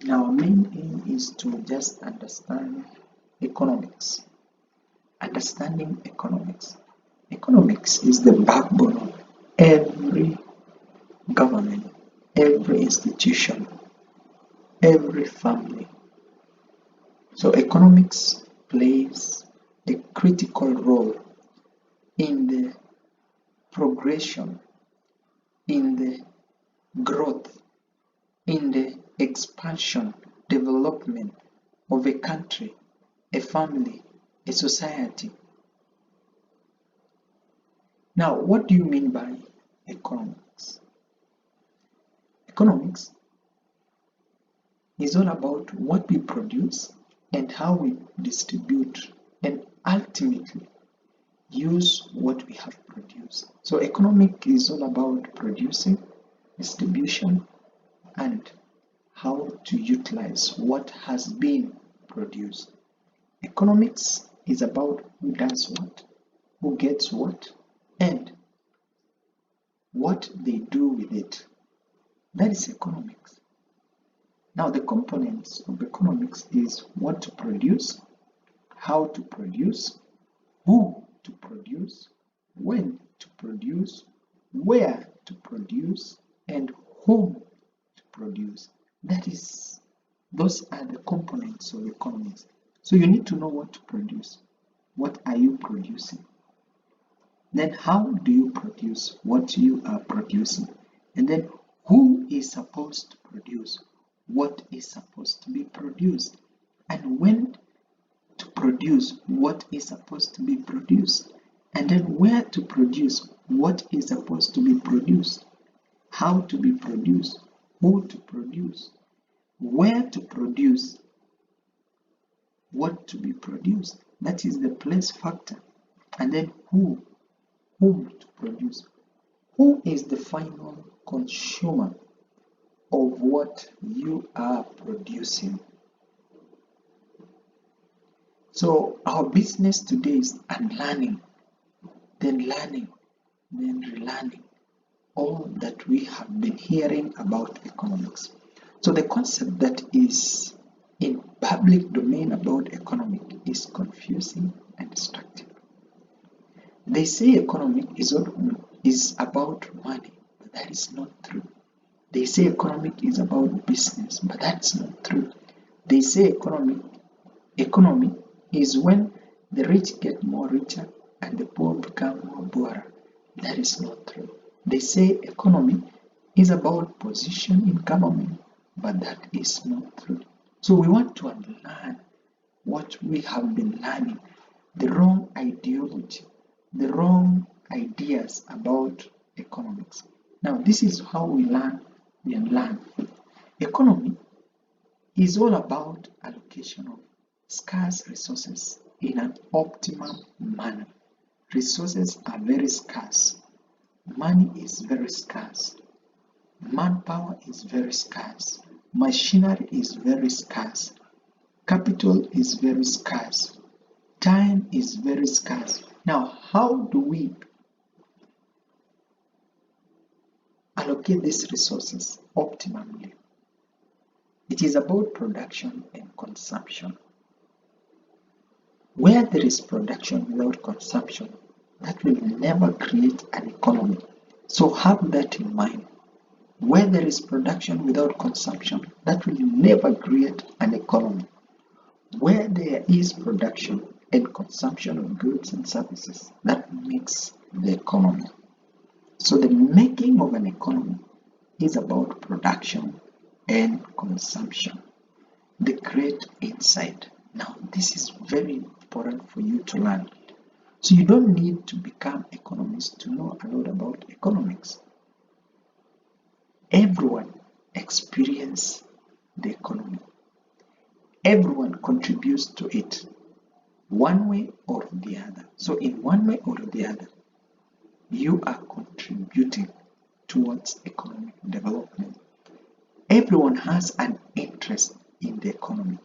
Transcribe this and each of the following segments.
Now, our main aim is to just understand economics. Understanding economics. Economics is the backbone of every government, every institution, every family. So economics plays a critical role in the progression, in the growth, in the expansion, development of a country, a family, a society. Now, what do you mean by economics? Economics is all about what we produce and how we distribute and ultimately use what we have produced. So economic is all about producing, distribution, and how to utilize what has been produced. Economics is about who does what, who gets what, and what they do with it. That is economics. Now, the components of economics is what to produce, how to produce, who to produce, when to produce, where to produce, and whom to produce. Those are the components of economics. So you need to know what to produce. What are you producing? Then how do you produce what you are producing? And then who is supposed to produce what is supposed to be produced? And when to produce what is supposed to be produced? And then where to produce what is supposed to be produced? How to be produced? Who to produce? Where to produce what to be produced? That is the place factor. And then whom to produce? Who is the final consumer of what you are producing? So our business today is unlearning, then learning, then relearning all that we have been hearing about economics. So the concept that is in public domain about economic is confusing and destructive. They say economic is about money, but that is not true. They say economic is about business, but that's not true. They say economy is when the rich get more richer and the poor become more poorer. That is not true. They say economy is about position in government, but that is not true. So we want to unlearn what we have been learning, the wrong ideology, the wrong ideas about economics. Now, this is how we learn and learn. Economy is all about allocation of scarce resources in an optimum manner. Resources are very scarce. Money is very scarce. Manpower is very scarce. Machinery is very scarce. Capital is very scarce. Time is very scarce. Now, how do we allocate these resources optimally? It is about production and consumption. Where there is production without consumption, that will never create an economy. So have that in mind. Where there is production without consumption, that will never create an economy. Where there is production and consumption of goods and services, that makes the economy. So the making of an economy is about production and consumption. The great insight. Now, this is very important for you to learn. So you don't need to become economist to know a lot about economics. Everyone experiences the economy. Everyone contributes to it one way or the other. So in one way or the other, you are contributing towards economic development. Everyone has an interest in the economy,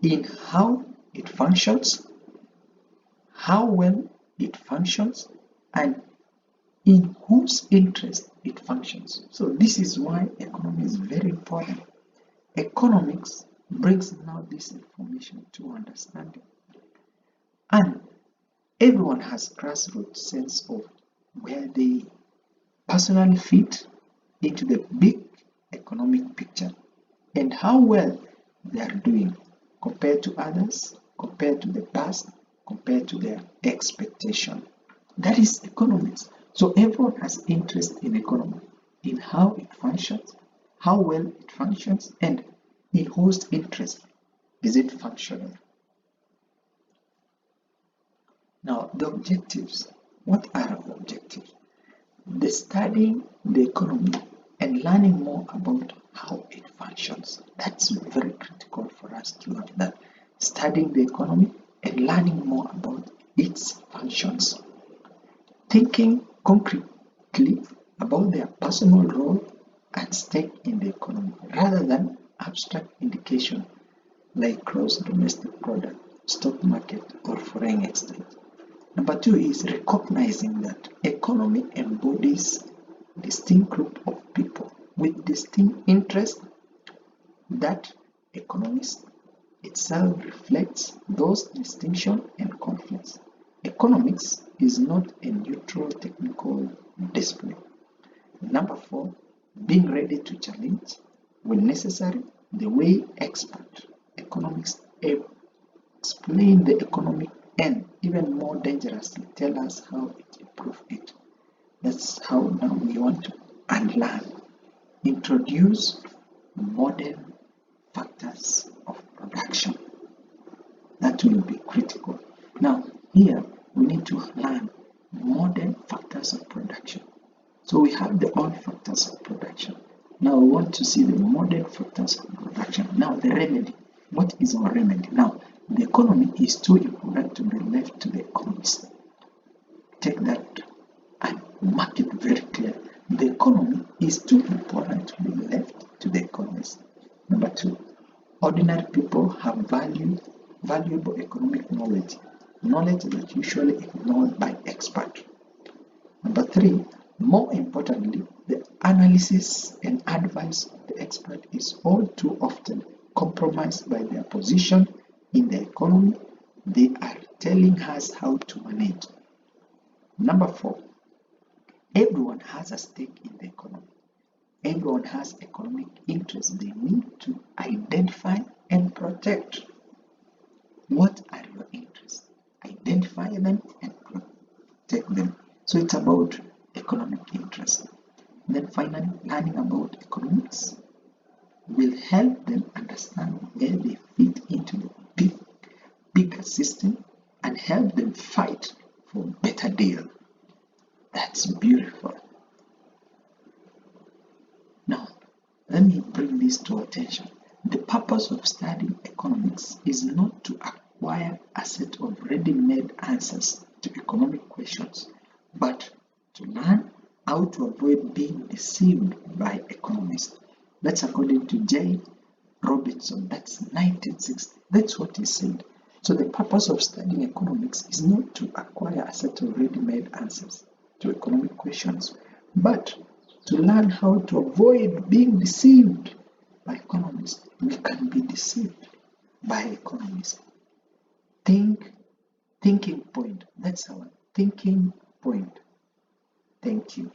in how it functions, how well it functions, and in whose interest it functions. So this is why economy is very important. Economics brings now this information to understanding. And everyone has grassroots sense of where they personally fit into the big economic picture and how well they are doing compared to others, compared to the past, compared to their expectation. That is economics. So everyone has interest in economy, in how it functions, how well it functions, and in whose interest is it functional. Now, the objectives. What are our objectives? The studying the economy and learning more about how it functions. That's very critical for us to have that. Studying the economy and learning more about its functions. Thinking concretely about their personal role and stake in the economy rather than abstract indication like gross domestic product, stock market, or foreign exchange. Number two is recognizing that economy embodies distinct group of people with distinct interests. That economics itself reflects those distinctions and conflicts. Economics is not a neutral technical discipline. Number four, being ready to challenge when necessary the way expert economics explain the economic and even more dangerously tell us how it improve it. That's how now we want to unlearn, introduce modern factors of production. That will be critical. Now, here we need to learn modern factors of production. So we have the old factors of production. Now we want to see the modern factors of production. Now the remedy. What is our remedy? Now the economy is too important to be left to the economists. Take that and mark it very clear. The economy is too important to be left to the economists. Number two, ordinary people have valuable economic knowledge that usually ignored by experts. Number three, more importantly, the analysis and advice of the expert is all too often compromised by their position in the economy. They are telling us how to manage. Number four, everyone has a stake in the economy. Everyone has economic interests they need to identify and protect. What are your interests? Identify them and protect them. So it's about economic interest. Then finally, learning about economics will help them understand where they fit into the bigger system and help them fight for a better deal. That's beautiful. Now, let me bring this to attention. The purpose of studying economics is not to acquire a set of ready-made answers to economic questions, but to learn how to avoid being deceived by economists. That's according to J. Robinson. That's 1960. That's what he said. So the purpose of studying economics is not to acquire a set of ready-made answers to economic questions, but to learn how to avoid being deceived by economists. We can be deceived by economists. Thinking point. That's our thinking point. Thank you.